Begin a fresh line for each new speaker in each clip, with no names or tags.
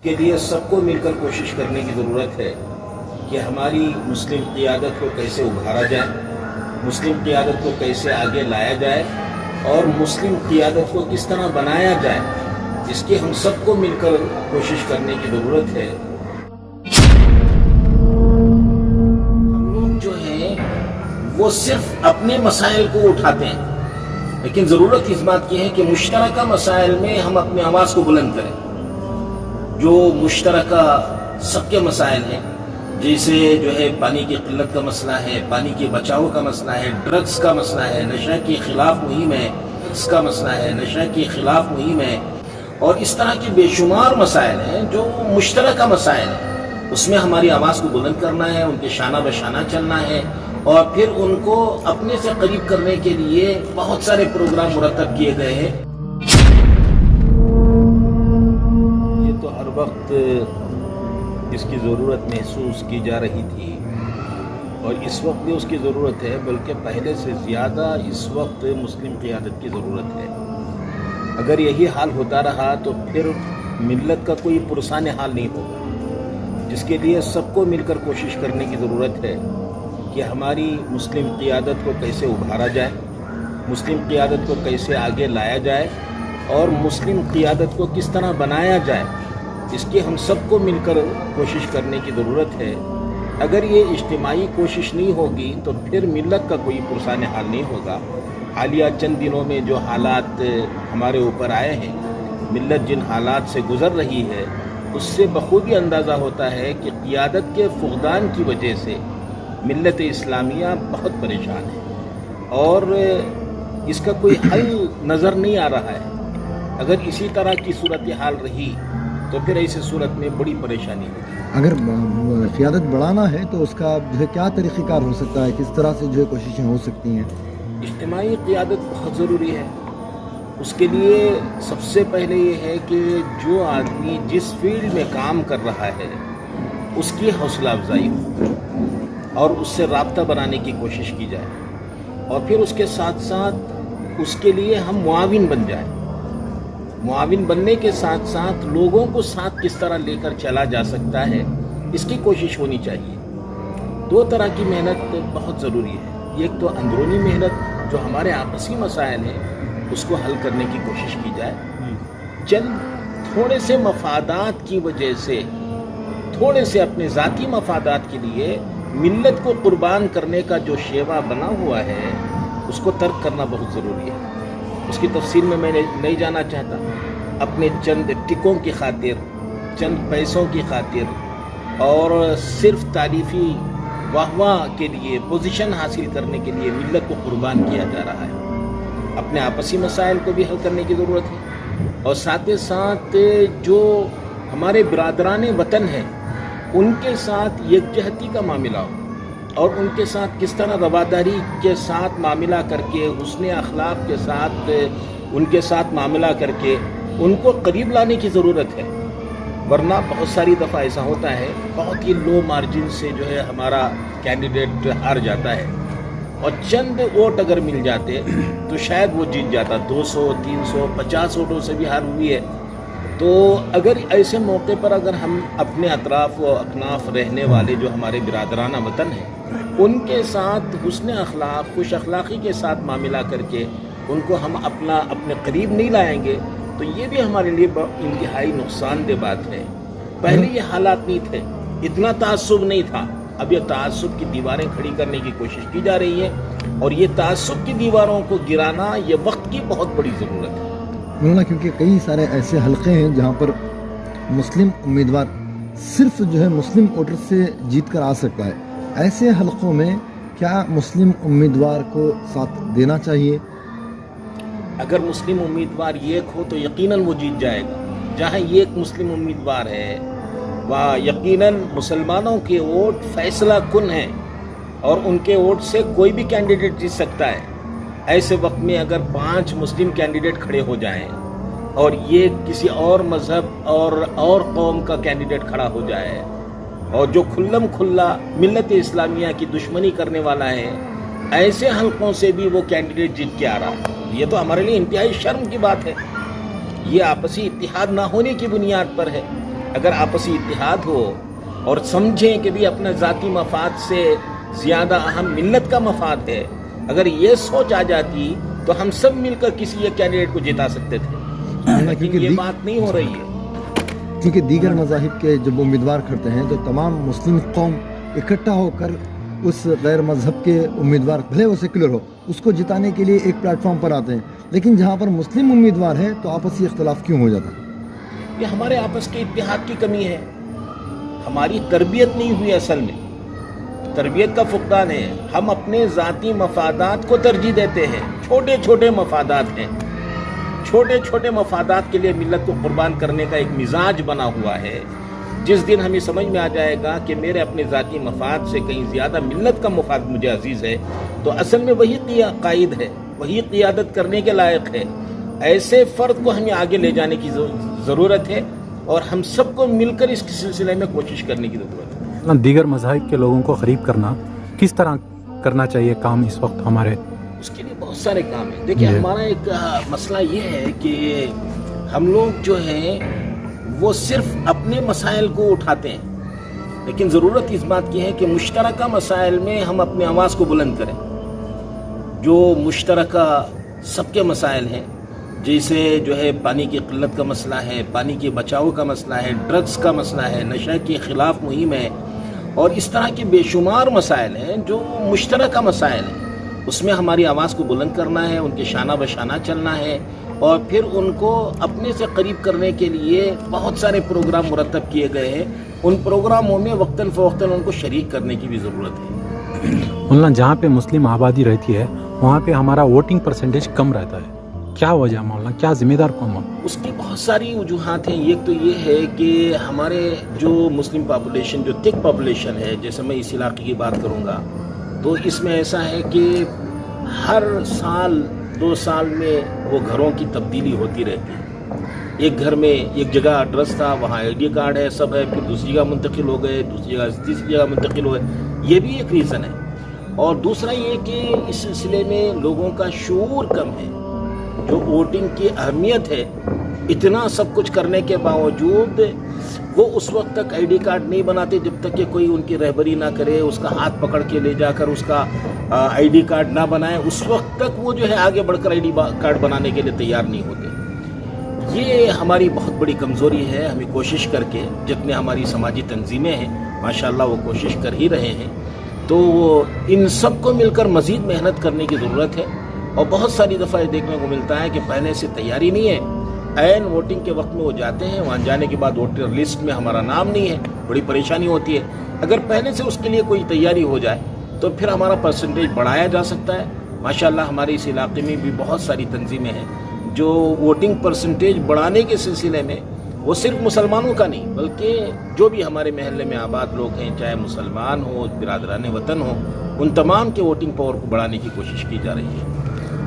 کے لیے سب کو مل کر کوشش کرنے کی ضرورت ہے کہ ہماری مسلم قیادت کو کیسے ابھارا جائے، مسلم قیادت کو کیسے آگے لایا جائے اور مسلم قیادت کو کس طرح بنایا جائے، اس کی ہم سب کو مل کر کوشش کرنے کی ضرورت ہے۔ ہم لوگ جو ہیں وہ صرف اپنے مسائل کو اٹھاتے ہیں، لیکن ضرورت اس بات کی ہے کہ مشترکہ مسائل میں ہم اپنی آواز کو بلند کریں۔ جو مشترکہ سب کے مسائل ہیں، جیسے جو ہے پانی کی قلت کا مسئلہ ہے، پانی کے بچاؤ کا مسئلہ ہے، ڈرگز کا مسئلہ ہے، نشہ کے خلاف مہم ہے، اس کا مسئلہ ہے، نشہ کے خلاف مہم ہے، اور اس طرح کے بے شمار مسائل ہیں جو مشترکہ مسائل ہیں۔ اس میں ہماری آواز کو بلند کرنا ہے، ان کے شانہ بشانہ چلنا ہے، اور پھر ان کو اپنے سے قریب کرنے کے لیے بہت سارے پروگرام مرتب کیے گئے ہیں۔ تو ہر وقت اس کی ضرورت محسوس کی جا رہی تھی اور اس وقت بھی اس کی ضرورت ہے، بلکہ پہلے سے زیادہ اس وقت مسلم قیادت کی ضرورت ہے۔ اگر یہی حال ہوتا رہا تو پھر ملت کا کوئی پرسان حال نہیں ہوگا، جس کے لیے سب کو مل کر کوشش کرنے کی ضرورت ہے کہ ہماری مسلم قیادت کو کیسے ابھارا جائے، مسلم قیادت کو کیسے آگے لایا جائے اور مسلم قیادت کو کس طرح بنایا جائے، اس کی ہم سب کو مل کر کوشش کرنے کی ضرورت ہے۔ اگر یہ اجتماعی کوشش نہیں ہوگی تو پھر ملت کا کوئی پرسان حال نہیں ہوگا۔ حالیہ چند دنوں میں جو حالات ہمارے اوپر آئے ہیں، ملت جن حالات سے گزر رہی ہے، اس سے بخوبی اندازہ ہوتا ہے کہ قیادت کے فقدان کی وجہ سے ملت اسلامیہ بہت پریشان ہے اور اس کا کوئی حل نظر نہیں آ رہا ہے۔ اگر اسی طرح کی صورتحال رہی تو پھر ایسی صورت میں بڑی پریشانی ہوگی۔
اگر قیادت بڑھانا ہے تو اس کا جو ہے کیا طریقہ کار ہو سکتا ہے، کس طرح سے جو ہے کوششیں ہو سکتی ہیں؟
اجتماعی قیادت بہت ضروری ہے۔ اس کے لیے سب سے پہلے یہ ہے کہ جو آدمی جس فیلڈ میں کام کر رہا ہے اس کی حوصلہ افزائی ہو اور اس سے رابطہ بنانے کی کوشش کی جائے، اور پھر اس کے ساتھ ساتھ اس کے لیے ہم معاون بن جائیں۔ معاون بننے کے ساتھ ساتھ لوگوں کو ساتھ کس طرح لے کر چلا جا سکتا ہے، اس کی کوشش ہونی چاہیے۔ دو طرح کی محنت بہت ضروری ہے۔ ایک تو اندرونی محنت، جو ہمارے آپسی مسائل ہیں اس کو حل کرنے کی کوشش کی جائے۔ چند تھوڑے سے مفادات کی وجہ سے، تھوڑے سے اپنے ذاتی مفادات کے لیے ملت کو قربان کرنے کا جو شیوا بنا ہوا ہے اس کو ترک کرنا بہت ضروری ہے۔ اس کی تفصیل میں نہیں جانا چاہتا۔ اپنے چند ٹکوں کی خاطر، چند پیسوں کی خاطر اور صرف تعریفی واہ واہ کے لیے، پوزیشن حاصل کرنے کے لیے ملت کو قربان کیا جا رہا ہے۔ اپنے آپسی مسائل کو بھی حل کرنے کی ضرورت ہے، اور ساتھ ہی ساتھ جو ہمارے برادران وطن ہیں ان کے ساتھ یکجہتی کا معاملہ ہو، اور ان کے ساتھ کس طرح رواداری کے ساتھ معاملہ کر کے، حسن اخلاق کے ساتھ ان کے ساتھ معاملہ کر کے ان کو قریب لانے کی ضرورت ہے۔ ورنہ بہت ساری دفعہ ایسا ہوتا ہے، بہت ہی لو مارجن سے جو ہے ہمارا کینڈیڈیٹ ہار جاتا ہے، اور چند ووٹ اگر مل جاتے تو شاید وہ جیت جاتا۔ 200، 300، 50 ووٹوں سے بھی ہار ہوئی ہے۔ تو اگر ایسے موقع پر اگر ہم اپنے اطراف و اکناف رہنے والے جو ہمارے برادرانہ وطن ہیں ان کے ساتھ حسن اخلاق، خوش اخلاقی کے ساتھ معاملہ کر کے ان کو ہم اپنے قریب نہیں لائیں گے تو یہ بھی ہمارے لیے انتہائی نقصان دہ بات ہے۔ پہلے یہ حالات نہیں تھے، اتنا تعصب نہیں تھا۔ اب یہ تعصب کی دیواریں کھڑی کرنے کی کوشش کی جا رہی ہے، اور یہ تعصب کی دیواروں کو گرانا یہ وقت کی بہت بڑی ضرورت ہے۔
مولانا، کیونکہ کئی سارے ایسے حلقے ہیں جہاں پر مسلم امیدوار صرف جو ہے مسلم ووٹر سے جیت کر آ سکتا ہے، ایسے حلقوں میں کیا مسلم امیدوار کو ساتھ دینا چاہیے؟
اگر مسلم امیدوار ایک ہو تو یقیناً وہ جیت جائے گا۔ جہاں ایک مسلم امیدوار ہے وہاں یقیناً مسلمانوں کے ووٹ فیصلہ کن ہیں، اور ان کے ووٹ سے کوئی بھی کینڈیڈیٹ جیت سکتا ہے۔ ایسے وقت میں اگر 5 مسلم کینڈیڈیٹ کھڑے ہو جائیں اور یہ کسی اور مذہب اور قوم کا کینڈیڈیٹ کھڑا ہو جائے، اور جو کھلم کھلا ملت اسلامیہ کی دشمنی کرنے والا ہے، ایسے حلقوں سے بھی وہ کینڈیڈیٹ جیت کے آ رہا ہے، یہ تو ہمارے لیے انتہائی شرم کی بات ہے۔ یہ آپسی اتحاد نہ ہونے کی بنیاد پر ہے۔ اگر آپسی اتحاد ہو اور سمجھیں کہ بھی اپنے ذاتی مفاد سے زیادہ اہم ملت کا مفاد ہے، اگر یہ سوچ آ جاتی تو ہم سب مل کر کسی ایک کینڈیڈیٹ کو جتا سکتے تھے، لیکن یہ بات نہیں ہو رہی ہے۔
کیونکہ دیگر مذاہب کے جب امیدوار کھڑتے ہیں تو تمام مسلم قوم اکٹھا ہو کر اس غیر مذہب کے امیدوار، بھلے وہ سیکولر ہو، اس کو جتانے کے لیے ایک پلیٹ فارم پر آتے ہیں، لیکن جہاں پر مسلم امیدوار ہے تو آپسی اختلاف کیوں ہو جاتا ہے؟
یہ ہمارے آپس کے اتحاد کی کمی ہے، ہماری تربیت نہیں ہوئی، اصل میں تربیت کا فقدان ہے۔ ہم اپنے ذاتی مفادات کو ترجیح دیتے ہیں، چھوٹے چھوٹے مفادات ہیں، چھوٹے چھوٹے مفادات کے لیے ملت کو قربان کرنے کا ایک مزاج بنا ہوا ہے۔ جس دن ہمیں سمجھ میں آ جائے گا کہ میرے اپنے ذاتی مفاد سے کہیں زیادہ ملت کا مفاد مجھے عزیز ہے، تو اصل میں وہی قائد ہے، وہی قیادت کرنے کے لائق ہے۔ ایسے فرد کو ہمیں آگے لے جانے کی ضرورت ہے اور ہم سب کو مل کر اس سلسلے میں کوشش کرنے کی ضرورت ہے۔
دیگر مذاہب کے لوگوں کو قریب کرنا کس طرح کرنا چاہیے کام اس وقت ہمارے؟
اس کے لیے بہت سارے کام ہیں۔ دیکھیں، ہمارا ایک مسئلہ یہ ہے کہ ہم لوگ جو ہیں وہ صرف اپنے مسائل کو اٹھاتے ہیں، لیکن ضرورت اس بات کی ہے کہ مشترکہ مسائل میں ہم اپنی آواز کو بلند کریں۔ جو مشترکہ سب کے مسائل ہیں، جیسے جو ہے پانی کی قلت کا مسئلہ ہے، پانی کے بچاؤ کا مسئلہ ہے، ڈرگز کا مسئلہ ہے، نشہ کے خلاف مہم ہے، اور اس طرح کے بے شمار مسائل ہیں جو مشترکہ مسائل ہیں۔ اس میں ہماری آواز کو بلند کرنا ہے، ان کے شانہ بشانہ چلنا ہے، اور پھر ان کو اپنے سے قریب کرنے کے لیے بہت سارے پروگرام مرتب کیے گئے ہیں۔ ان پروگراموں میں وقتاً فوقتاً ان کو شریک کرنے کی بھی ضرورت ہے۔
مولانا، جہاں پہ مسلم آبادی رہتی ہے وہاں پہ ہمارا ووٹنگ پرسنٹیج کم رہتا ہے، کیا وجہ مولانا؟ کیا ذمہ دار کون مولانا؟
اس کی بہت ساری وجوہات ہیں۔ ایک تو یہ ہے کہ ہمارے جو مسلم پاپولیشن، جو تھک پاپولیشن ہے، جیسے میں اس علاقے کی بات کروں گا تو اس میں ایسا ہے کہ ہر سال 2 سال میں وہ گھروں کی تبدیلی ہوتی رہتی ہے۔ ایک گھر میں ایک جگہ ایڈریس تھا، وہاں آئی ڈی کارڈ ہے، سب ہے، پھر دوسری جگہ منتقل ہو گئے، دوسری جگہ تیسری جگہ منتقل ہو گئے۔ یہ بھی ایک ریزن ہے۔ اور دوسرا یہ کہ اس سلسلے میں لوگوں کا شعور کم ہے۔ جو ووٹنگ کی اہمیت ہے، اتنا سب کچھ کرنے کے باوجود وہ اس وقت تک آئی ڈی کارڈ نہیں بناتے جب تک کہ کوئی ان کی رہبری نہ کرے، اس کا ہاتھ پکڑ کے لے جا کر اس کا آئی ڈی کارڈ نہ بنائے، اس وقت تک وہ جو ہے آگے بڑھ کر آئی ڈی کارڈ بنانے کے لیے تیار نہیں ہوتے۔ یہ ہماری بہت بڑی کمزوری ہے۔ ہمیں کوشش کر کے، جتنے ہماری سماجی تنظیمیں ہیں ماشاءاللہ وہ کوشش کر ہی رہے ہیں، تو ان سب کو مل کر مزید محنت کرنے کی ضرورت ہے۔ اور بہت ساری دفعہ یہ دیکھنے کو ملتا ہے کہ پہلے سے تیاری نہیں ہے، عین ووٹنگ کے وقت میں وہ جاتے ہیں، وہاں جانے کے بعد ووٹر لسٹ میں ہمارا نام نہیں ہے، بڑی پریشانی ہوتی ہے۔ اگر پہلے سے اس کے لیے کوئی تیاری ہو جائے تو پھر ہمارا پرسنٹیج بڑھایا جا سکتا ہے۔ ماشاءاللہ ہمارے اس علاقے میں بھی بہت ساری تنظیمیں ہیں جو ووٹنگ پرسنٹیج بڑھانے کے سلسلے میں، وہ صرف مسلمانوں کا نہیں بلکہ جو بھی ہمارے محلے میں آباد لوگ ہیں، چاہے مسلمان ہوں، برادران وطن ہوں، ان تمام کے ووٹنگ پاور کو بڑھانے کی کوشش کی جا رہی ہے۔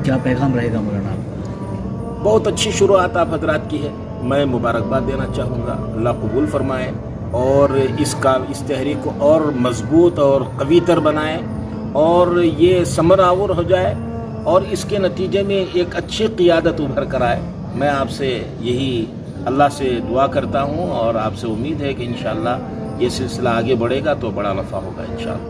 کیا پیغام رہے گا مولانا آپ کا؟
بہت اچھی شروعات آپ حضرات کی ہے، میں مبارکباد دینا چاہوں گا، اللہ قبول فرمائے اور اس تحریک کو اور مضبوط اور قوی تر بنائے اور یہ ثمر آور ہو جائے اور اس کے نتیجے میں ایک اچھی قیادت ابھر کر آئے۔ میں آپ سے یہی اللہ سے دعا کرتا ہوں اور آپ سے امید ہے کہ انشاءاللہ یہ سلسلہ آگے بڑھے گا تو بڑا نفع ہوگا انشاءاللہ۔